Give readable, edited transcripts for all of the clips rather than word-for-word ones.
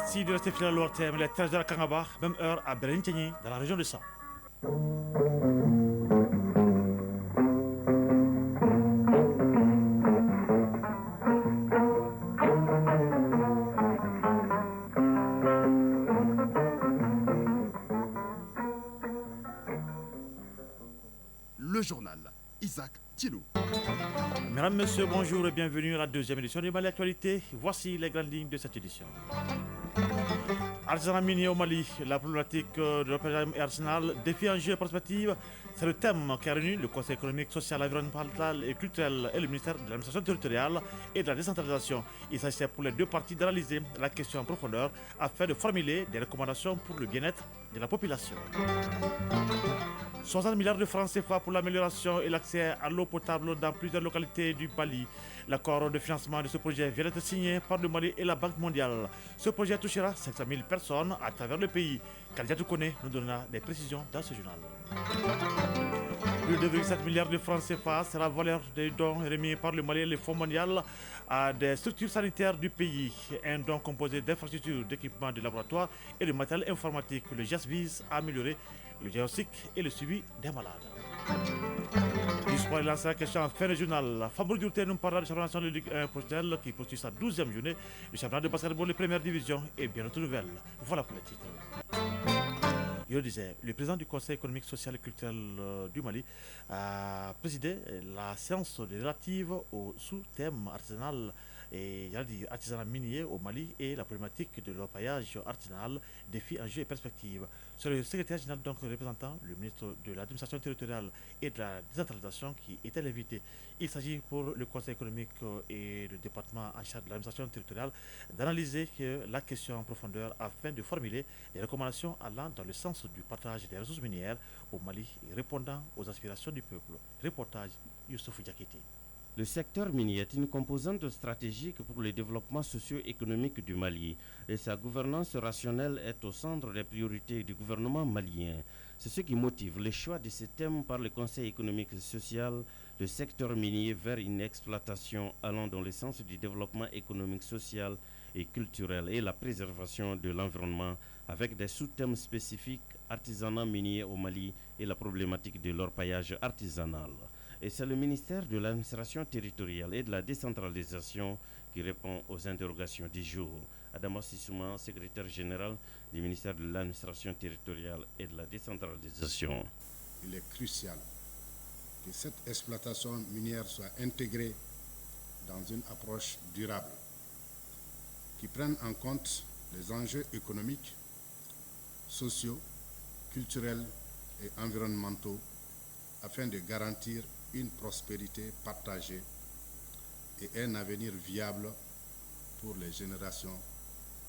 Merci de rester fidèle à l'ORTM, les 13h à Kangaba, même heure à Berentigny, dans la région de Sam. Le journal Isaac Thilou. Mesdames, Messieurs, bonjour et bienvenue à la deuxième édition du Mali Actualité. Voici les grandes lignes de cette édition. Artisanat minier au Mali, la problématique de l'opération et arsenal, défis, enjeux et perspectives, c'est le thème qui a réuni le Conseil économique, social, environnemental et culturel et le ministère de l'administration territoriale et de la décentralisation. Il s'agissait pour les deux parties d'analyser la question en profondeur afin de formuler des recommandations pour le bien-être de la population. 60 milliards de francs CFA pour l'amélioration et l'accès à l'eau potable dans plusieurs localités du Mali. L'accord de financement de ce projet vient d'être signé par le Mali et la Banque mondiale. Ce projet touchera 500 000 personnes à travers le pays. Khaldia Toukone nous donnera des précisions dans ce journal. Plus de 2,7 milliards de francs CFA sera la valeur des dons remis par le Mali et le Fonds mondial à des structures sanitaires du pays. Un don composé d'infrastructures, d'équipements de laboratoire et de matériel informatique. Le geste vise à améliorer le diagnostic et le suivi des malades. Du sport, il lance la question en fin de journal. Fabrice Durté nous parlera de championnat national de Ligue 1 professionnelle qui poursuit sa 12e journée. Le championnat de basketball de première division est bien notre nouvelle. Voilà pour les titres. Je le disais, le président du Conseil économique, social et culturel du Mali a présidé la séance relative au sous-thème artisanal et artisanat minier au Mali et la problématique de l'orpaillage artisanal, défis, enjeux et perspectives. C'est le secrétaire général donc représentant le ministre de l'administration territoriale et de la décentralisation qui était l'invité. Il s'agit pour le Conseil économique et le département en charge de l'administration territoriale d'analyser la question en profondeur afin de formuler des recommandations allant dans le sens du partage des ressources minières au Mali et répondant aux aspirations du peuple. Reportage Youssouf Diakité. Le secteur minier est une composante stratégique pour le développement socio-économique du Mali et sa gouvernance rationnelle est au centre des priorités du gouvernement malien. C'est ce qui motive le choix de ce thème par le Conseil économique et social, le secteur minier vers une exploitation allant dans le sens du développement économique, social et culturel et la préservation de l'environnement avec des sous-thèmes spécifiques, artisanat minier au Mali et la problématique de l'orpaillage artisanal. Et c'est le ministère de l'administration territoriale et de la décentralisation qui répond aux interrogations du jour. Adama Sissouma, secrétaire général du ministère de l'administration territoriale et de la décentralisation. Il est crucial que cette exploitation minière soit intégrée dans une approche durable qui prenne en compte les enjeux économiques, sociaux, culturels et environnementaux afin de garantir une prospérité partagée et un avenir viable pour les générations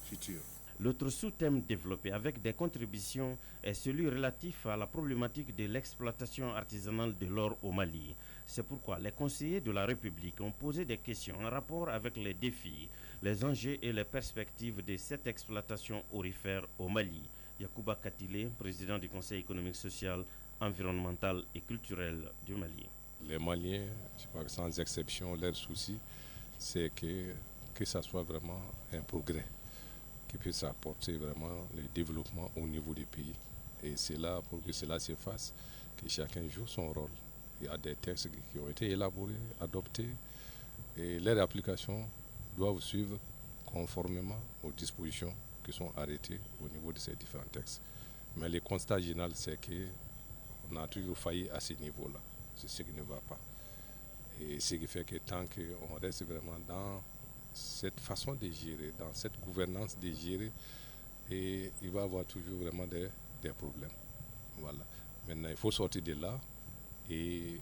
futures. L'autre sous-thème développé avec des contributions est celui relatif à la problématique de l'exploitation artisanale de l'or au Mali. C'est pourquoi les conseillers de la République ont posé des questions en rapport avec les défis, les enjeux et les perspectives de cette exploitation aurifère au Mali. Yacouba Katile, président du Conseil économique, social, environnemental et culturel du Mali. Les Maliens, je crois que sans exception, leur souci, c'est que ça soit vraiment un progrès, qui puisse apporter vraiment le développement au niveau du pays. Et c'est là, pour que cela se fasse, que chacun joue son rôle. Il y a des textes qui ont été élaborés, adoptés, et leur application doivent suivre conformément aux dispositions qui sont arrêtées au niveau de ces différents textes. Mais le constat général, c'est qu'on a toujours failli à ce niveau-là. C'est ce qui ne va pas. Et ce qui fait que tant qu'on reste vraiment dans cette façon de gérer, dans cette gouvernance de gérer, et il va y avoir toujours vraiment des problèmes. Voilà. Maintenant, il faut sortir de là et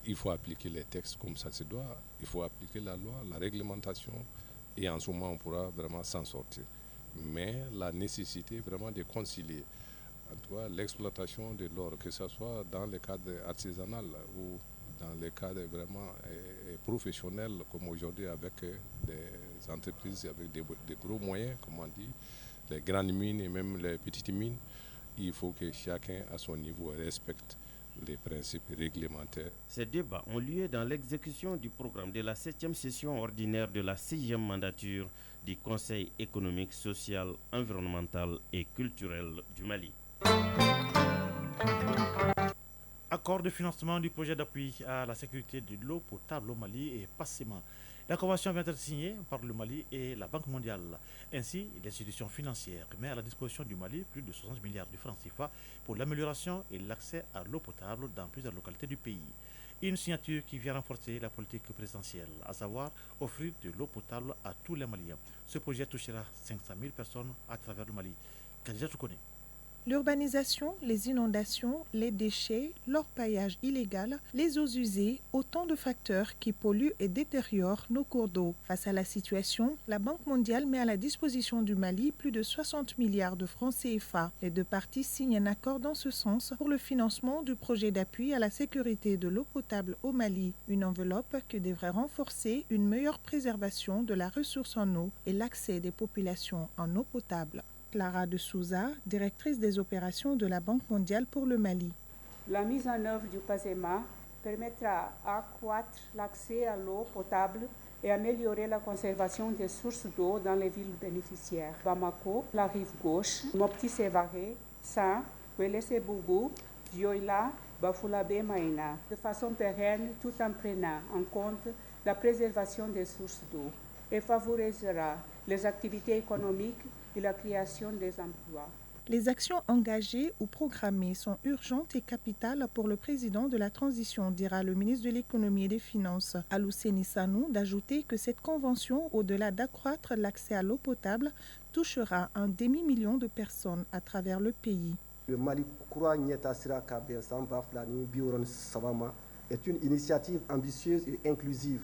il faut appliquer les textes comme ça se doit. Il faut appliquer la loi, la réglementation, et en ce moment, on pourra vraiment s'en sortir. Mais la nécessité vraiment de concilier en tout cas l'exploitation de l'or, que ce soit dans le cadre artisanal ou dans le cadre vraiment professionnel, comme aujourd'hui avec des entreprises avec des gros moyens, comme on dit, les grandes mines et même les petites mines, il faut que chacun à son niveau respecte les principes réglementaires. Ces débats ont lieu dans l'exécution du programme de la 7e session ordinaire de la 6e mandature du Conseil économique, social, environnemental et culturel du Mali. Accord de financement du projet d'appui à la sécurité de l'eau potable au Mali et PASSEMA. La convention vient d'être signée par le Mali et la Banque mondiale. Ainsi, l'institution financière met à la disposition du Mali plus de 60 milliards de francs CFA pour l'amélioration et l'accès à l'eau potable dans plusieurs localités du pays. Une signature qui vient renforcer la politique présidentielle, à savoir offrir de l'eau potable à tous les Maliens. Ce projet touchera 500 000 personnes à travers le Mali. Khadija Toukoné. L'urbanisation, les inondations, les déchets, l'orpaillage illégal, les eaux usées, autant de facteurs qui polluent et détériorent nos cours d'eau. Face à la situation, la Banque mondiale met à la disposition du Mali plus de 60 milliards de francs CFA. Les deux parties signent un accord dans ce sens pour le financement du projet d'appui à la sécurité de l'eau potable au Mali. Une enveloppe qui devrait renforcer une meilleure préservation de la ressource en eau et l'accès des populations en eau potable. Clara de Souza, directrice des opérations de la Banque mondiale pour le Mali. La mise en œuvre du PASSEMA permettra d'accroître l'accès à l'eau potable et améliorer la conservation des sources d'eau dans les villes bénéficiaires. Bamako, la rive gauche, Mopti-Sévaré, Saint, Wélé-Bougou, Dioïla, Bafoulabé, Maïna, de façon pérenne tout en prenant en compte la préservation des sources d'eau et favorisera les activités économiques et la création des emplois. Les actions engagées ou programmées sont urgentes et capitales pour le président de la transition, dira le ministre de l'économie et des finances, Alouseni Sanou, d'ajouter que cette convention, au-delà d'accroître l'accès à l'eau potable, touchera un demi-million de personnes à travers le pays. Le Mali Kura Nyeta Sira Kabe Samba Flani Bioron Savama est une initiative ambitieuse et inclusive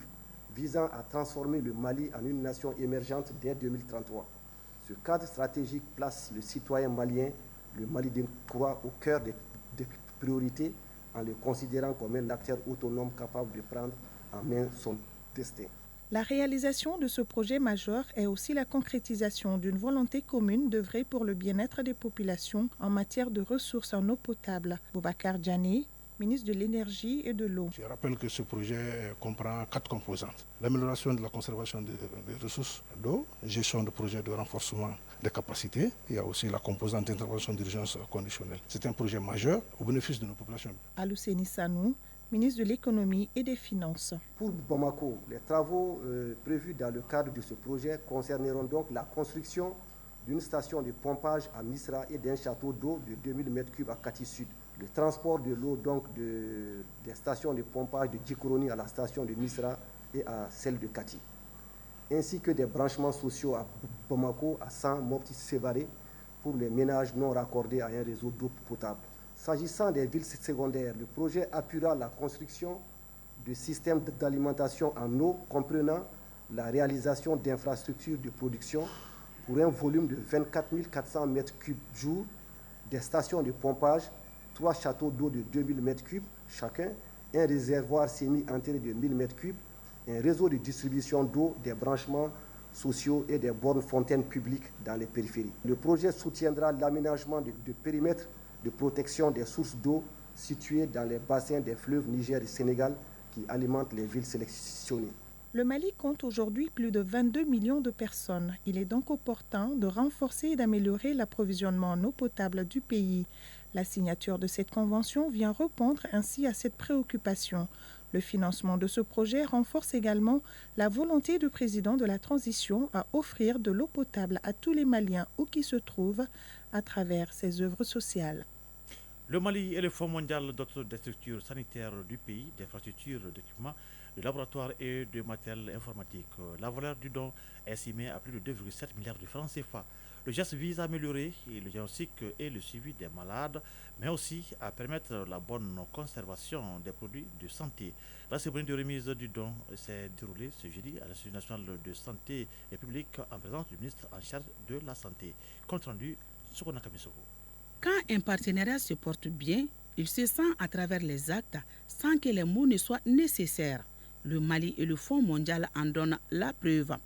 visant à transformer le Mali en une nation émergente dès 2033. Ce cadre stratégique place le citoyen malien, le Mali Kura, au cœur des priorités en le considérant comme un acteur autonome capable de prendre en main son destin. La réalisation de ce projet majeur est aussi la concrétisation d'une volonté commune d'œuvrer pour le bien-être des populations en matière de ressources en eau potable. Boubacar Diané, ministre de l'Énergie et de l'eau. Je rappelle que ce projet comprend 4 composantes. L'amélioration de la conservation des ressources d'eau, gestion de projets de renforcement des capacités. Il y a aussi la composante d'intervention d'urgence conditionnelle. C'est un projet majeur au bénéfice de nos populations. Alouseni Sanou, ministre de l'Économie et des Finances. Pour Bamako, les travaux prévus dans le cadre de ce projet concerneront donc la construction d'une station de pompage à Misra et d'un château d'eau de 2000 m3 à Kati Sud. Le transport de l'eau donc des stations de pompage de Djikoroni à la station de Misra et à celle de Kati, ainsi que des branchements sociaux à Bamako, à San Mopti-Sévaré pour les ménages non raccordés à un réseau d'eau potable. S'agissant des villes secondaires, le projet appuiera la construction de systèmes d'alimentation en eau comprenant la réalisation d'infrastructures de production pour un volume de 24 400 m3 jour, des stations de pompage, 3 châteaux d'eau de 2000 m3 chacun, un réservoir semi-enterré de 1000 m3, un réseau de distribution d'eau, des branchements sociaux et des bornes fontaines publiques dans les périphéries. Le projet soutiendra l'aménagement de périmètres de protection des sources d'eau situées dans les bassins des fleuves Niger et Sénégal qui alimentent les villes sélectionnées. Le Mali compte aujourd'hui plus de 22 millions de personnes. Il est donc opportun de renforcer et d'améliorer l'approvisionnement en eau potable du pays. La signature de cette convention vient répondre ainsi à cette préoccupation. Le financement de ce projet renforce également la volonté du président de la transition à offrir de l'eau potable à tous les Maliens où qu'ils se trouvent à travers ses œuvres sociales. Le Mali et le Fonds mondial d'autres des structures sanitaires du pays, d'infrastructures, d'équipements, de laboratoires et de matériel informatique. La valeur du don est estimée à plus de 2,7 milliards de francs CFA. Le geste vise à améliorer le diagnostic et le suivi des malades, mais aussi à permettre la bonne conservation des produits de santé. La cérémonie de remise du don s'est déroulée ce jeudi à l'Institut national de santé et publique en présence du ministre en charge de la santé. Compte rendu, Sokona Kamisoko. Quand un partenariat se porte bien, il se sent à travers les actes sans que les mots ne soient nécessaires. Le Mali et le Fonds mondial en donnent la preuve.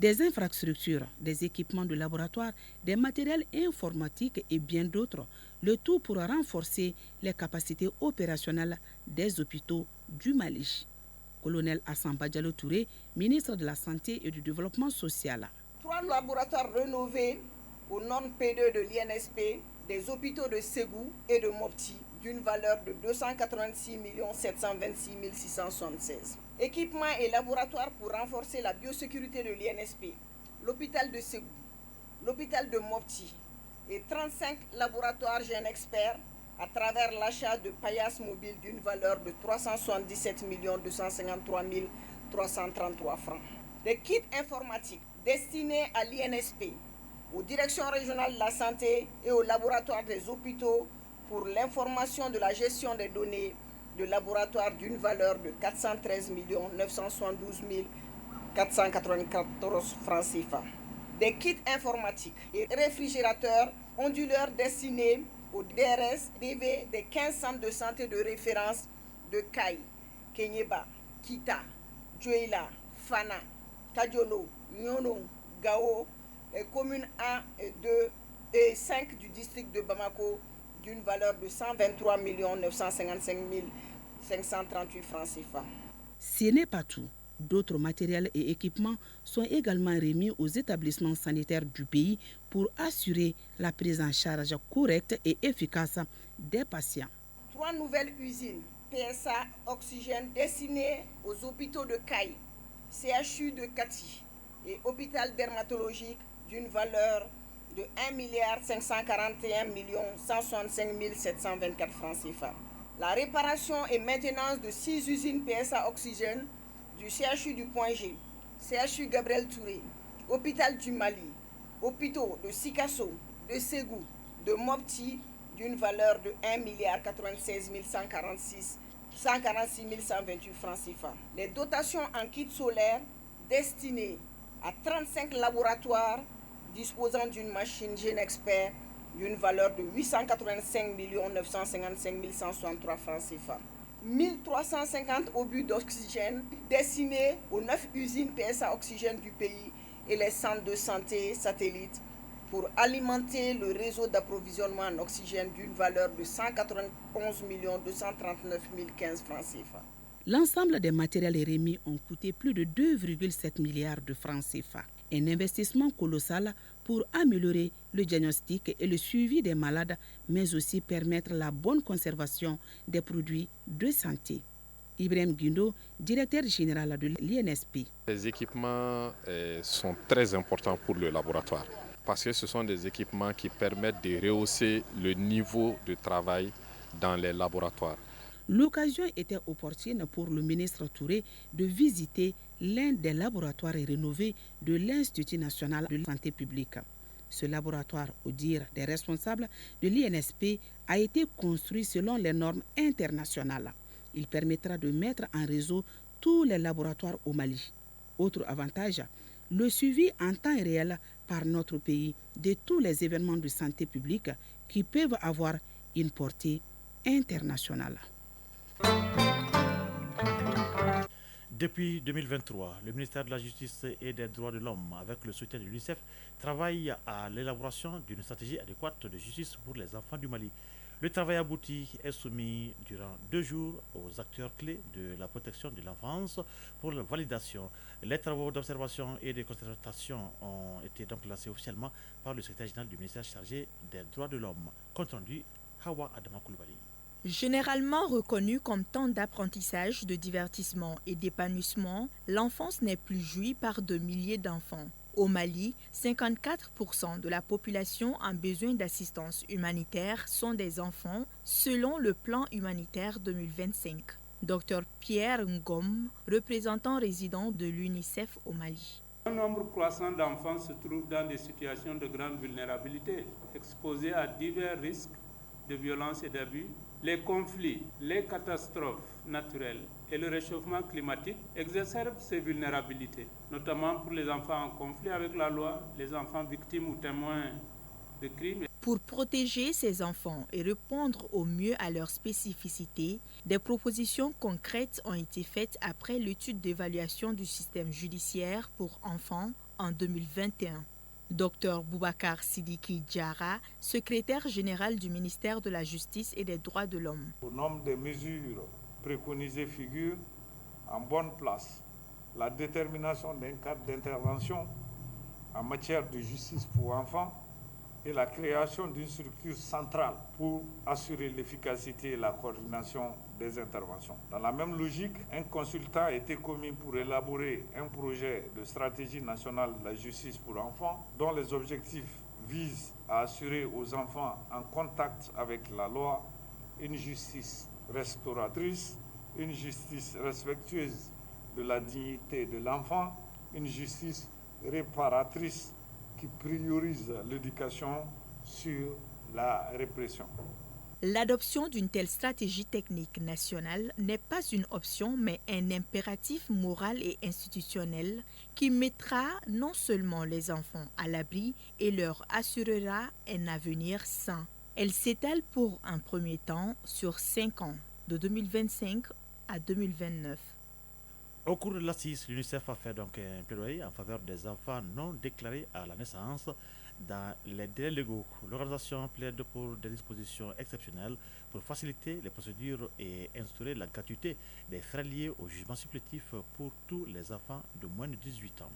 Des infrastructures, des équipements de laboratoire, des matériels informatiques et bien d'autres. Le tout pour renforcer les capacités opérationnelles des hôpitaux du Mali. Colonel Assamba Diallo Touré, ministre de la Santé et du Développement social. 3 laboratoires rénovés aux normes P2 de l'INSP, des hôpitaux de Ségou et de Mopti, d'une valeur de 286 726 676. Équipements et laboratoires pour renforcer la biosécurité de l'INSP, l'hôpital de Ségou, l'hôpital de Mopti et 35 laboratoires jeunes experts à travers l'achat de paillasses mobiles d'une valeur de 377 253 333 francs. Des kits informatiques destinés à l'INSP, aux directions régionales de la santé et aux laboratoires des hôpitaux pour l'information de la gestion des données de laboratoire d'une valeur de 413 972 494 francs CFA. Des kits informatiques et réfrigérateurs onduleurs destinés au DRS DV des 15 centres de santé de référence de Kaï, Kenyeba, Kita, Djouela, Fana, Kadiolo, Nyono, Gao, et communes 1 et 2 et 5 du district de Bamako d'une valeur de 123 955 538 francs CFA. Ce n'est pas tout. D'autres matériels et équipements sont également remis aux établissements sanitaires du pays pour assurer la prise en charge correcte et efficace des patients. 3 nouvelles usines PSA Oxygène destinées aux hôpitaux de Kaï, CHU de Kati et hôpital dermatologique d'une valeur de 1 541 165 724 francs CFA. La réparation et maintenance de 6 usines PSA Oxygène du CHU du Point G, CHU Gabriel Touré, hôpital du Mali, hôpitaux de Sikasso, de Ségou, de Mopti d'une valeur de 1 96 146 128 francs CFA. Les dotations en kit solaire destinées à 35 laboratoires disposant d'une machine Genexpert d'une valeur de 885 955 163 francs CFA. 1350 obus d'oxygène destinés aux 9 usines PSA Oxygène du pays et les centres de santé satellites pour alimenter le réseau d'approvisionnement en oxygène d'une valeur de 191 239 015 francs CFA. L'ensemble des matériels remis ont coûté plus de 2,7 milliards de francs CFA. Un investissement colossal pour améliorer le diagnostic et le suivi des malades, mais aussi permettre la bonne conservation des produits de santé. Ibrahim Guindo, directeur général de l'INSP. Les équipements sont très importants pour le laboratoire parce que ce sont des équipements qui permettent de rehausser le niveau de travail dans les laboratoires. L'occasion était opportune pour le ministre Touré de visiter l'un des laboratoires rénovés de l'Institut national de santé publique. Ce laboratoire, au dire des responsables de l'INSP, a été construit selon les normes internationales. Il permettra de mettre en réseau tous les laboratoires au Mali. Autre avantage, le suivi en temps réel par notre pays de tous les événements de santé publique qui peuvent avoir une portée internationale. Depuis 2023, le ministère de la Justice et des Droits de l'Homme, avec le soutien de l'UNICEF, travaille à l'élaboration d'une stratégie adéquate de justice pour les enfants du Mali. Le travail abouti est soumis durant 2 jours aux acteurs clés de la protection de l'enfance pour la validation. Les travaux d'observation et de concertation ont été donc lancés officiellement par le secrétaire général du ministère chargé des Droits de l'Homme. Compte rendu, Hawa Adama Koulibaly. Généralement reconnu comme temps d'apprentissage, de divertissement et d'épanouissement, l'enfance n'est plus jouie par de milliers d'enfants. Au Mali, 54% de la population en besoin d'assistance humanitaire sont des enfants, selon le plan humanitaire 2025. Dr Pierre Ngom, représentant résident de l'UNICEF au Mali. Un nombre croissant d'enfants se trouvent dans des situations de grande vulnérabilité, exposés à divers risques de violence et d'abus. Les conflits, les catastrophes naturelles et le réchauffement climatique exacerbent ces vulnérabilités, notamment pour les enfants en conflit avec la loi, les enfants victimes ou témoins de crimes. Pour protéger ces enfants et répondre au mieux à leurs spécificités, des propositions concrètes ont été faites après l'étude d'évaluation du système judiciaire pour enfants en 2021. Dr Boubacar Sidiki Diarra, secrétaire général du ministère de la Justice et des Droits de l'Homme. Au nombre des mesures préconisées figure en bonne place la détermination d'un cadre d'intervention en matière de justice pour enfants et la création d'une structure centrale pour assurer l'efficacité et la coordination des interventions. Dans la même logique, un consultant a été commis pour élaborer un projet de stratégie nationale de la justice pour enfants dont les objectifs visent à assurer aux enfants en contact avec la loi une justice restauratrice, une justice respectueuse de la dignité de l'enfant, une justice réparatrice qui priorise l'éducation sur la répression. L'adoption d'une telle stratégie technique nationale n'est pas une option, mais un impératif moral et institutionnel qui mettra non seulement les enfants à l'abri et leur assurera un avenir sain. Elle s'étale pour un premier temps sur 5 ans, de 2025 à 2029. Au cours de l'assise, l'UNICEF a fait donc un plaidoyer en faveur des enfants non déclarés à la naissance dans les délais légaux. L'organisation plaide pour des dispositions exceptionnelles pour faciliter les procédures et instaurer la gratuité des frais liés au jugement supplétif pour tous les enfants de moins de 18 ans.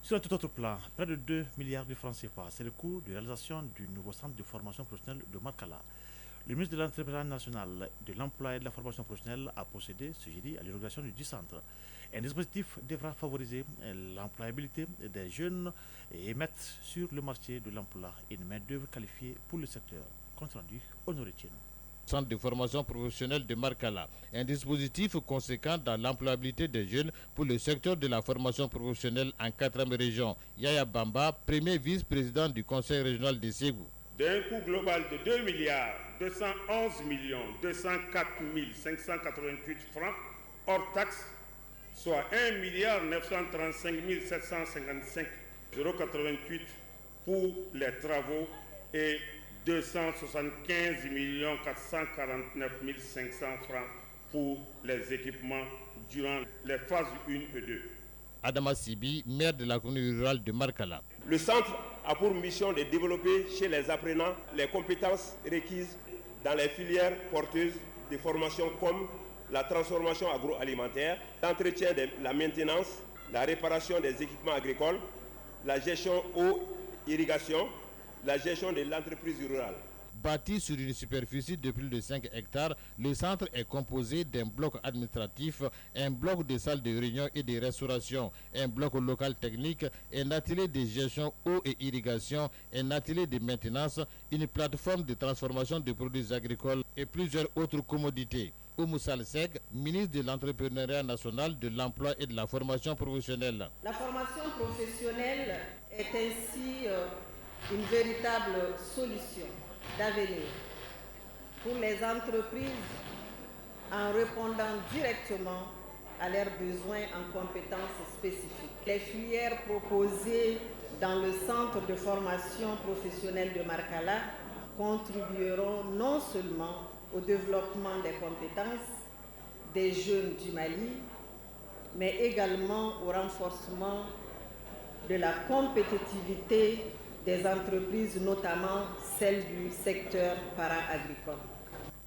Sur un tout autre plan, près de 2 milliards de francs CFA, c'est le coût de réalisation du nouveau centre de formation professionnelle de Markala. Le ministre de l'Entrepreneuriat national, de l'Emploi et de la formation professionnelle a procédé ce jeudi à l'inauguration du centre. Un dispositif devra favoriser l'employabilité des jeunes et mettre sur le marché de l'emploi une main-d'œuvre qualifiée pour le secteur. Compte rendu, Honoré Tcheno. Centre de formation professionnelle de Markala, un dispositif conséquent dans l'employabilité des jeunes pour le secteur de la formation professionnelle en 4e région. Yaya Bamba, premier vice-président du conseil régional de Ségou. D'un coût global de 2 milliards 211 204 588 francs hors taxes, soit 1 milliard 935 755,88 € pour les travaux et 275 449 500 francs pour les équipements durant les phases 1 et 2. Adama Sibi, maire de la commune rurale de Markala. Le centre a pour mission de développer chez les apprenants les compétences requises dans les filières porteuses de formation comme la transformation agroalimentaire, l'entretien de la maintenance, la réparation des équipements agricoles, la gestion eau-irrigation, la gestion de l'entreprise rurale. Bâti sur une superficie de plus de 5 hectares, le centre est composé d'un bloc administratif, un bloc de salle de réunion et de restauration, un bloc local technique, un atelier de gestion eau et irrigation, un atelier de maintenance, une plateforme de transformation de produits agricoles et plusieurs autres commodités. Oumou Salseg, ministre de l'Entrepreneuriat national, de l'Emploi et de la formation professionnelle. La formation professionnelle est ainsi une véritable solution d'avenir pour les entreprises en répondant directement à leurs besoins en compétences spécifiques. Les filières proposées dans le centre de formation professionnelle de Markala contribueront non seulement au développement des compétences des jeunes du Mali, mais également au renforcement de la compétitivité des entreprises, notamment celles du secteur para-agricole.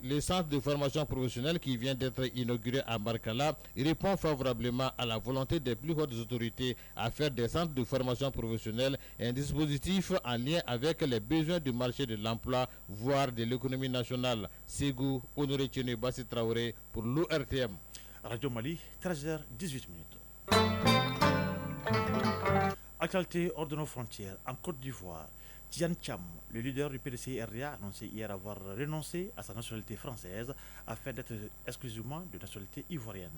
Le centre de formation professionnelle qui vient d'être inauguré à Markala répond favorablement à la volonté des plus hautes autorités à faire des centres de formation professionnelle un dispositif en lien avec les besoins du marché de l'emploi, voire de l'économie nationale. Ségou, Honoré Tchene Bassi Traoré pour l'ORTM. Radio Mali, 13h18. Actualité hors de nos frontières, en Côte d'Ivoire, Tidiane Thiam, le leader du PDC-RDA, a annoncé hier avoir renoncé à sa nationalité française afin d'être exclusivement de nationalité ivoirienne.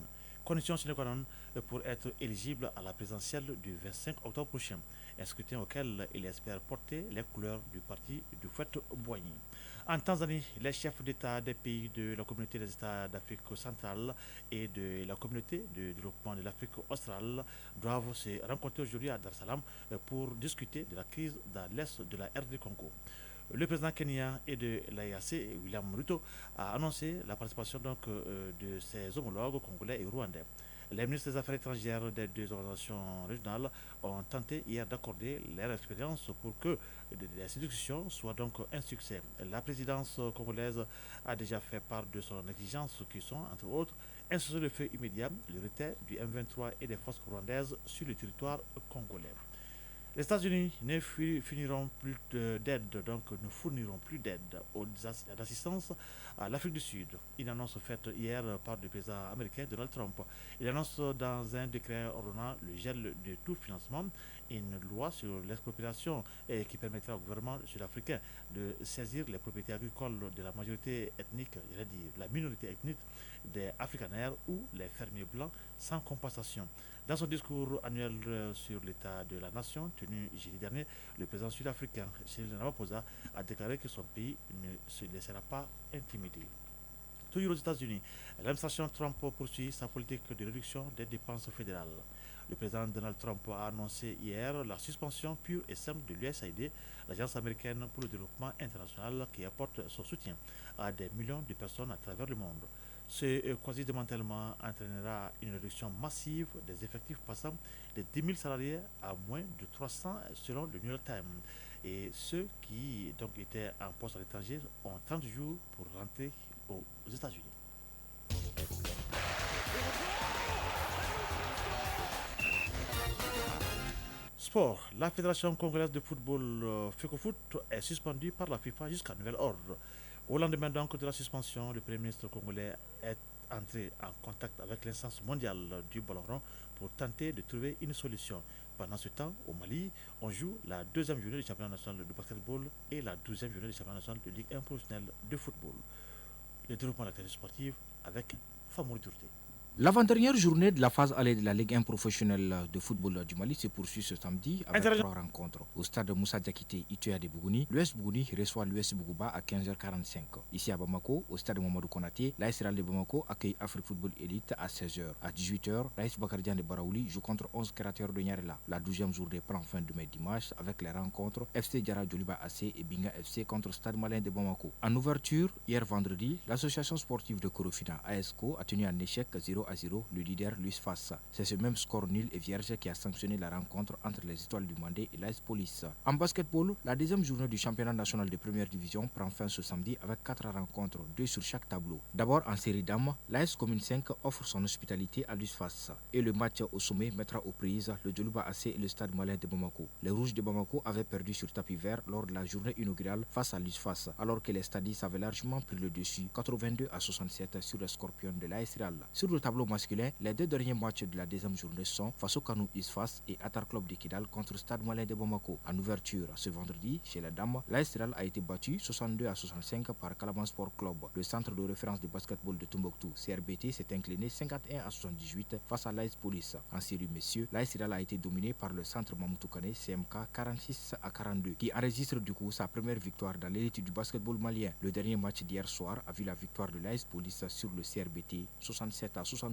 Condition sine qua non pour être éligible à la présidentielle du 25 octobre prochain, un scrutin auquel il espère porter les couleurs du parti du Fouette-Boigny. En Tanzanie, les chefs d'État des pays de la communauté des États d'Afrique centrale et de la communauté de développement de l'Afrique australe doivent se rencontrer aujourd'hui à Dar es Salaam pour discuter de la crise dans l'est de la RD Congo. Le président kenyan et de l'AEAC, William Ruto, a annoncé la participation de ses homologues congolais et rwandais. Les ministres des Affaires étrangères des deux organisations régionales ont tenté hier d'accorder leur expérience pour que les discussions soient donc un succès. La présidence congolaise a déjà fait part de son exigence qui sont, entre autres, un cessez-le-feu immédiat, le retrait du M23 et des forces rwandaises sur le territoire congolais. Les États-Unis ne fourniront plus d'aide d'assistance à l'Afrique du Sud. Une annonce faite hier par le président américain Donald Trump. Il annonce dans un décret ordonnant le gel de tout financement une loi sur l'expropriation qui permettra au gouvernement sud-africain de saisir les propriétés agricoles de la majorité ethnique, la minorité ethnique des Afrikaners ou les fermiers blancs sans compensation. Dans son discours annuel sur l'état de la nation tenu jeudi dernier, le président sud-africain Cyril Ramaphosa a déclaré que son pays ne se laissera pas intimider. Toujours aux États-Unis, l'administration Trump poursuit sa politique de réduction des dépenses fédérales. Le président Donald Trump a annoncé hier la suspension pure et simple de l'USAID, l'agence américaine pour le développement international qui apporte son soutien à des millions de personnes à travers le monde. Ce quasi-démantèlement entraînera une réduction massive des effectifs passant de 10 000 salariés à moins de 300 selon le New York Times. Et ceux qui donc étaient en poste à l'étranger ont 30 jours pour rentrer aux États-Unis. Sport. La Fédération congolaise de football FECOFOOT est suspendue par la FIFA jusqu'à nouvel ordre. Au lendemain donc de la suspension, le Premier ministre congolais est entré en contact avec l'instance mondiale du ballon rond pour tenter de trouver une solution. Pendant ce temps, au Mali, on joue la deuxième journée du championnat national de basketball et la 12e journée du championnat national de Ligue 1 professionnelle de football. Le développement de l'activité sportive avec Famour Durté. L'avant-dernière journée de la phase allée de la Ligue 1 professionnelle de football du Mali se poursuit ce samedi avec 3 rencontres. Au stade Moussa Diakité, Ituya de Bougouni, l'US Bougouni reçoit l'US Bougouba à 15h45. Ici à Bamako, au stade Mamadou Konaté, l'AS Real de Bamako accueille Afrique Football Elite à 16h. À 18h, l'AS Bakardian de Baraouli joue contre 11 créateurs de Nyarela. La 12e journée prend fin demain dimanche avec les rencontres FC Diara Djoliba AC et Binga FC contre Stade Malien de Bamako. En ouverture, hier vendredi, l'association sportive de Korofina, ASCO, a tenu un échec 0-0 le leader Luis Fassa. C'est ce même score nul et vierge qui a sanctionné la rencontre entre les Étoiles du Mandé et l'AS Police. En basketball, la deuxième journée du championnat national de première division prend fin ce samedi avec 4 rencontres, 2 sur chaque tableau. D'abord en série dames, l'AS Commune 5 offre son hospitalité à Luis Fassa et le match au sommet mettra aux prises le Djoliba AC et le Stade Malien de Bamako. Les Rouges de Bamako avaient perdu sur tapis vert lors de la journée inaugurale face à Luis Fassa, alors que les Stadistes avaient largement pris le dessus, 82-67 sur les Scorpions de l'AS Real. Sur le tableau masculin, les 2 derniers matchs de la deuxième journée sont Faso Kanou Isfas et Atar Club de Kidal contre Stade Malien de Bamako. En ouverture, ce vendredi, chez les dames, l'AS Real a été battu 62-65 par Calaban Sport Club. Le centre de référence de basketball de Tombouctou, CRBT, s'est incliné 51-78 face à l'AS Police. En série messieurs, l'AS Real a été dominé par le centre Mamoutoukane CMK 46-42 qui enregistre du coup sa première victoire dans l'élite du basketball malien. Le dernier match d'hier soir a vu la victoire de l'AS Police sur le CRBT 67-72.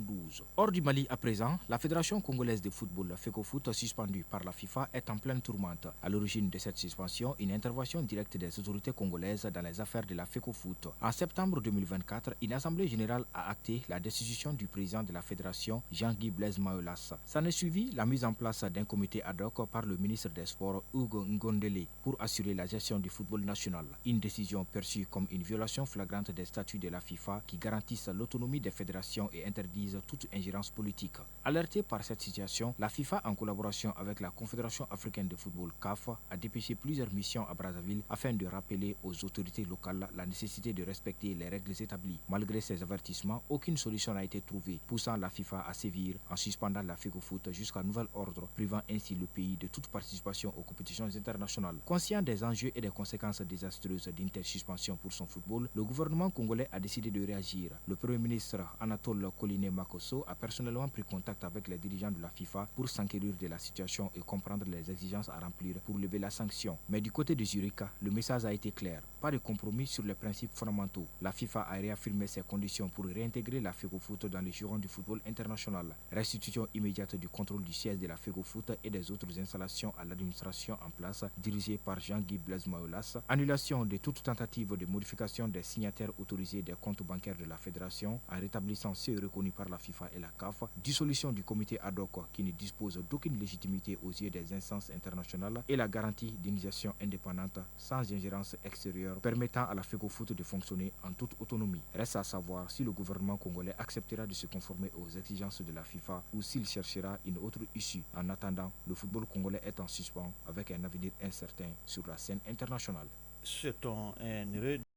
Hors du Mali à présent, la Fédération congolaise de football FECOFOOT suspendue par la FIFA est en pleine tourmente. À l'origine de cette suspension, une intervention directe des autorités congolaises dans les affaires de la FECOFOOT. En septembre 2024, une assemblée générale a acté la décision du président de la fédération, Jean-Guy Blaise Maolas. S'en est suivi la mise en place d'un comité ad hoc par le ministre des Sports, Hugo Ngondele, pour assurer la gestion du football national. Une décision perçue comme une violation flagrante des statuts de la FIFA qui garantissent l'autonomie des fédérations et interdisent toute ingérence politique. Alertée par cette situation, la FIFA, en collaboration avec la Confédération africaine de football CAF, a dépêché plusieurs missions à Brazzaville afin de rappeler aux autorités locales la nécessité de respecter les règles établies. Malgré ces avertissements, aucune solution n'a été trouvée, poussant la FIFA à sévir en suspendant la FECOFOOT jusqu'à nouvel ordre, privant ainsi le pays de toute participation aux compétitions internationales. Conscient des enjeux et des conséquences désastreuses d'une telle suspension pour son football, le gouvernement congolais a décidé de réagir. Le Premier ministre Anatole Kolina René Makosso a personnellement pris contact avec les dirigeants de la FIFA pour s'enquérir de la situation et comprendre les exigences à remplir pour lever la sanction. Mais du côté de Zurich, le message a été clair. Pas de compromis sur les principes fondamentaux. La FIFA a réaffirmé ses conditions pour réintégrer la FEGOFOOT dans les jurons du football international. Restitution immédiate du contrôle du siège de la FEGOFOOT et des autres installations à l'administration en place dirigée par Jean-Guy Blaise Maolas. Annulation de toute tentative de modification des signataires autorisés des comptes bancaires de la fédération en rétablissant ceux reconnus par la FIFA et la CAF. Dissolution du comité ad hoc qui ne dispose d'aucune légitimité aux yeux des instances internationales et la garantie d'initiation indépendante sans ingérence extérieure permettant à la FEGOFOOT de fonctionner en toute autonomie. Reste à savoir si le gouvernement congolais acceptera de se conformer aux exigences de la FIFA ou s'il cherchera une autre issue. En attendant, le football congolais est en suspens avec un avenir incertain sur la scène internationale. C'est un heureux